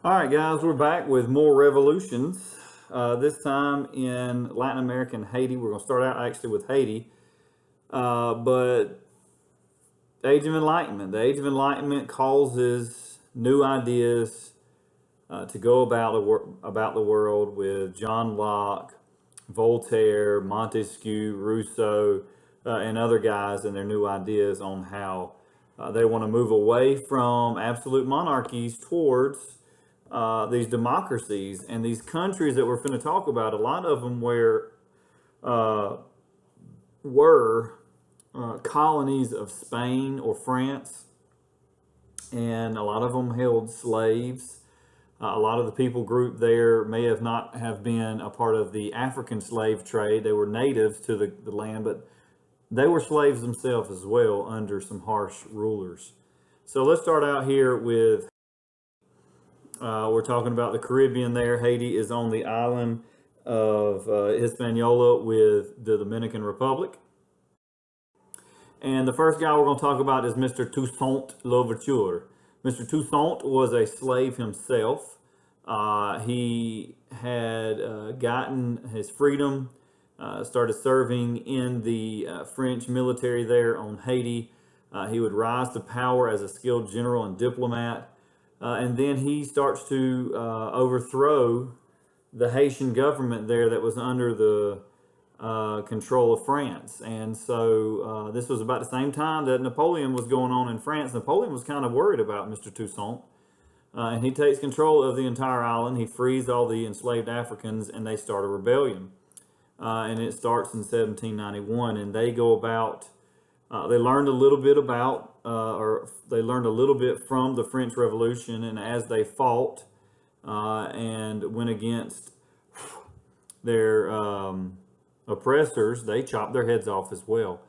All right, guys, we're back with more revolutions. This time in Latin America and Haiti. We're going to start out actually with Haiti. But Age of Enlightenment. The Age of Enlightenment causes new ideas to go about the world with John Locke, Voltaire, Montesquieu, Rousseau, and other guys and their new ideas on how they want to move away from absolute monarchies towards these democracies and these countries that we're going to talk about. A lot of them uh, were colonies of Spain or France, and a lot of them held slaves. A lot of the people group there may have not have been a part of the African slave trade. They were natives to the land, but they were slaves themselves as well under some harsh rulers. So let's start out here with we're talking about the Caribbean there. Haiti is on the island of Hispaniola with the Dominican Republic. And the first guy we're going to talk about is Mr. Toussaint Louverture. Mr. Toussaint was a slave himself. He had gotten his freedom, started serving in the French military there on Haiti. He would rise to power as a skilled general and diplomat. And then he starts to overthrow the Haitian government there that was under the control of France. And so this was about the same time that Napoleon was going on in France. Napoleon was kind of worried about Mr. Toussaint. And he takes control of the entire island. He frees all the enslaved Africans, and they start a rebellion. And it starts in 1791. And they go about, they learned a little bit about, or they learned a little bit from the French Revolution. And as they fought and went against their oppressors, they chopped their heads off as well.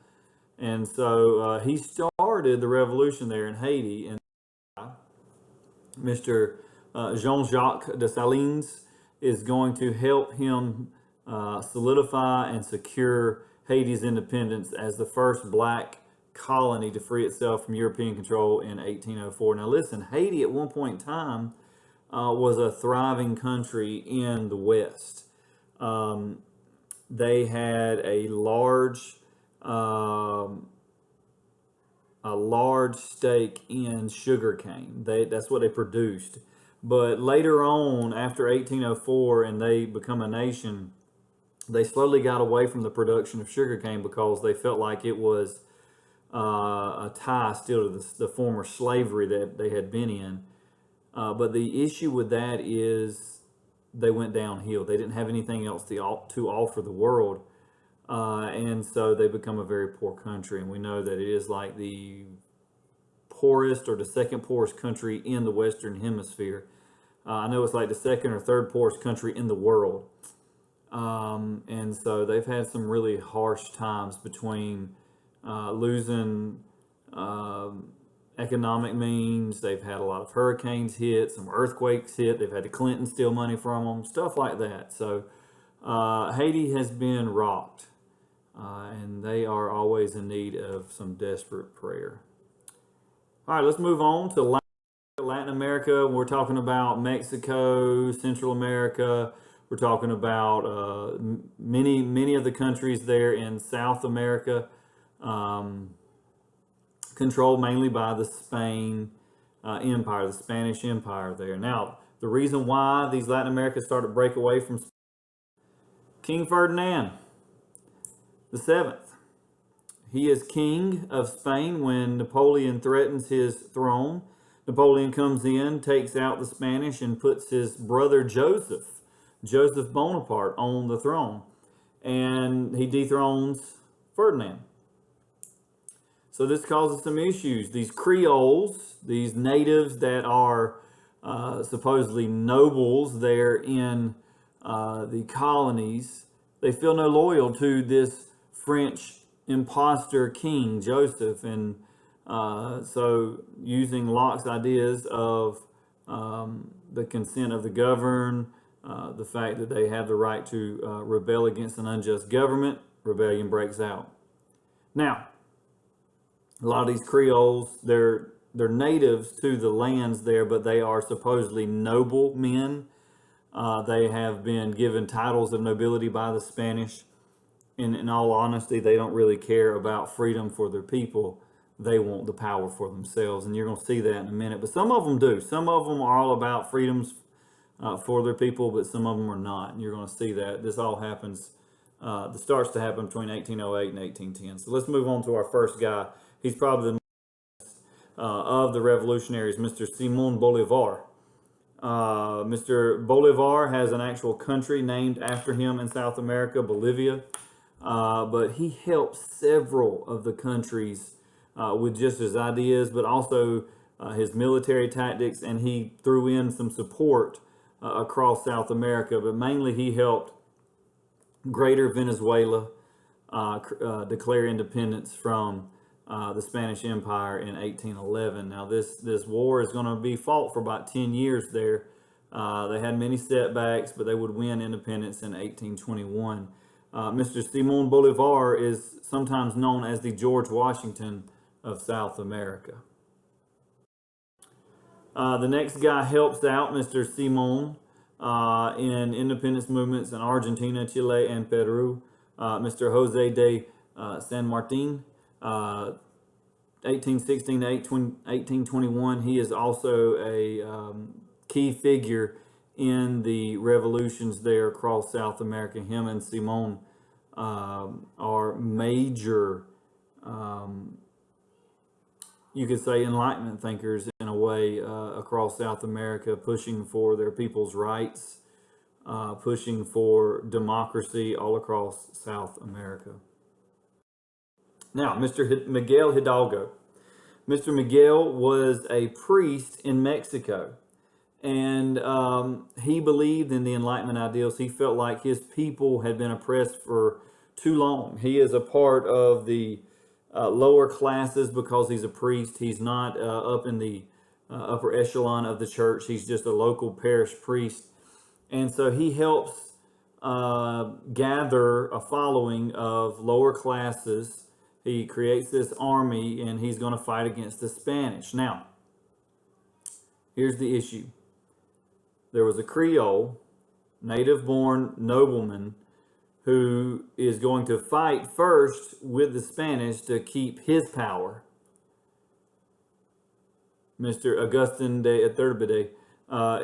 And so he started the revolution there in Haiti. And Mr. Jean-Jacques Dessalines is going to help him solidify and secure Haiti's independence as the first black colony to free itself from European control in 1804. Now listen, Haiti at one point in time was a thriving country in the West. They had a large stake in sugarcane. That's what they produced. But later on, after 1804, and they become a nation, they slowly got away from the production of sugarcane because they felt like it was a tie still to the former slavery that they had been in. But the issue with that is they went downhill. They didn't have anything else to offer the world. And so they become a very poor country. And we know that it is like the poorest or the second poorest country in the Western Hemisphere. I know it's like the second or third poorest country in the world. And so they've had some really harsh times between losing economic means. They've had a lot of hurricanes hit, some earthquakes hit. They've had the Clintons steal money from them, stuff like that. So Haiti has been rocked, and they are always in need of some desperate prayer. All right, let's move on to Latin America. We're talking about Mexico, Central America. We're talking about many of the countries there in South America, controlled mainly by the Spain Empire, the Spanish Empire there. Now, the reason why these Latin Americans started to break away from King Ferdinand the Seventh. He is king of Spain when Napoleon threatens his throne. Napoleon comes in, takes out the Spanish, and puts his brother Joseph Bonaparte, on the throne. And he dethrones Ferdinand. So this causes some issues. These Creoles, these natives that are supposedly nobles there in the colonies, they feel no loyal to this French imposter king, Joseph. And so using Locke's ideas of the consent of the governed, the fact that they have the right to rebel against an unjust government, rebellion breaks out. Now, a lot of these Creoles, they're they're natives to the lands there, but they are supposedly noble men. They have been given titles of nobility by the Spanish. And in all honesty, they don't really care about freedom for their people. They want the power for themselves, and you're going to see that in a minute. But some of them do. Some of them are all about freedoms for their people, but some of them are not. And you're going to see that. This all happens, this starts to happen between 1808 and 1810. So let's move on to our first guy. He's probably the of the revolutionaries, Mr. Simon Bolivar. Mr. Bolivar has an actual country named after him in South America, Bolivia. But he helped several of the countries with just his ideas, but also his military tactics, and he threw in some support across South America. But mainly he helped Greater Venezuela declare independence from the Spanish Empire in 1811. Now this war is going to be fought for about 10 years there. They had many setbacks, but they would win independence in 1821. Mr. Simon Bolivar is sometimes known as the George Washington of South America. The next guy helps out Mr. Simon in independence movements in Argentina, Chile, and Peru. Mr. Jose de San Martin, 1816 to 1821. He is also a key figure in the revolutions there across South America. Him and Simon are major, you could say, Enlightenment thinkers in a way across South America, pushing for their people's rights, pushing for democracy all across South America. Now, Mr. Miguel Hidalgo. Mr. Miguel was a priest in Mexico. And he believed in the Enlightenment ideals. He felt like his people had been oppressed for too long. He is a part of the lower classes because he's a priest. He's not up in the upper echelon of the church. He's just a local parish priest. And so he helps gather a following of lower classes. He creates this army, and he's going to fight against the Spanish. Now, here's the issue. There was a Creole, native-born nobleman who is going to fight first with the Spanish to keep his power. Mr. Augustin de Iturbide.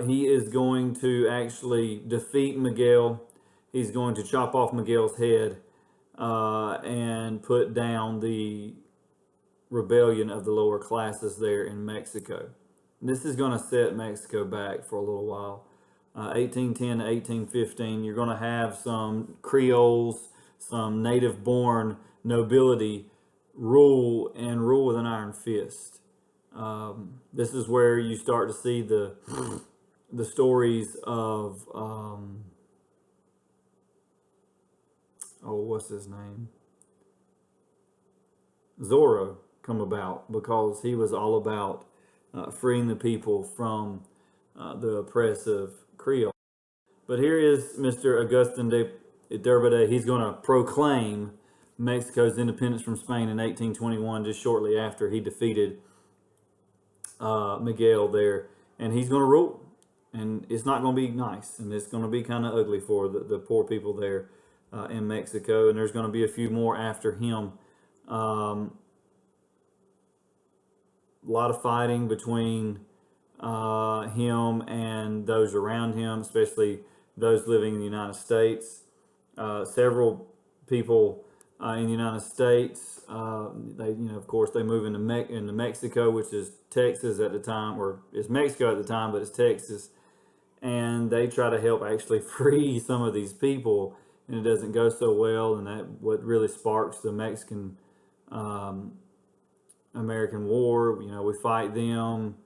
He is going to actually defeat Miguel. He's going to chop off Miguel's head and put down the rebellion of the lower classes there in Mexico. This is going to set Mexico back for a little while. 1810 to 1815, you're going to have some Creoles, some native-born nobility rule with an iron fist. This is where you start to see the stories of what's his name? Zorro come about, because he was all about freeing the people from the oppressive Creole. But here is Mr. Augustin de Iturbide. He's going to proclaim Mexico's independence from Spain in 1821, just shortly after he defeated Miguel there. And he's going to rule. And it's not going to be nice. And it's going to be kind of ugly for the poor people there in Mexico. And there's going to be a few more after him. A lot of fighting between him and those around him, especially those living in the United States. Several people in the United States, they, of course, they move into Mexico, which is Texas at the time, or it's Mexico at the time, but it's Texas, and they try to help actually free some of these people, and it doesn't go so well, and that what really sparks the Mexican American War. We fight them.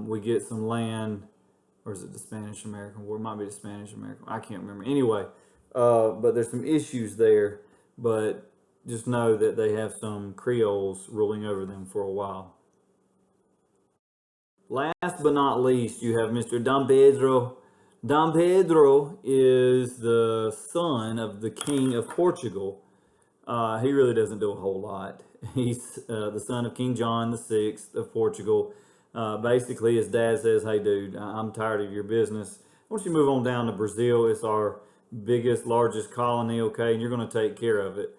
We get some land, or is it the Spanish-American War? It might be the Spanish-American. I can't remember. Anyway, but there's some issues there, but just know that they have some Creoles ruling over them for a while. Last but not least, you have Mr. Dom Pedro. Dom Pedro is the son of the King of Portugal. He really doesn't do a whole lot. He's the son of King John the Sixth of Portugal. Basically, his dad says, "Hey, dude, I'm tired of your business. Why don't you move on down to Brazil? It's our biggest, largest colony, okay? And you're going to take care of it."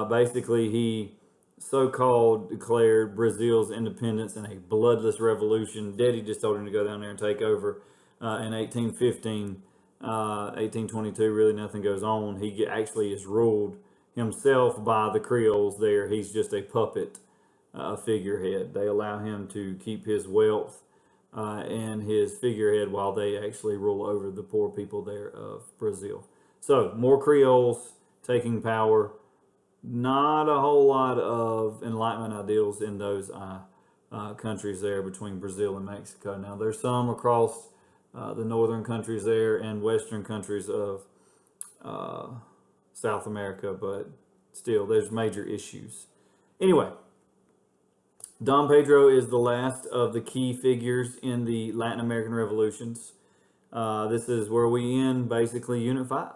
Basically, he so-called declared Brazil's independence in a bloodless revolution. Daddy just told him to go down there and take over in 1815. 1822, really nothing goes on. He actually is ruled himself by the Creoles there. He's just a puppet, figurehead. They allow him to keep his wealth and his figurehead while they actually rule over the poor people there of Brazil. So, more Creoles taking power. Not a whole lot of Enlightenment ideals in those countries there between Brazil and Mexico. Now, there's some across the northern countries there and western countries of South America, but still, there's major issues. Anyway, Dom Pedro is the last of the key figures in the Latin American revolutions. This is where we end basically Unit 5.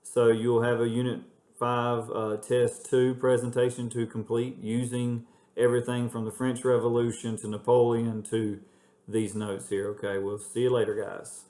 So you'll have a Unit 5 Test 2 presentation to complete using everything from the French Revolution to Napoleon to these notes here. Okay, we'll see you later, guys.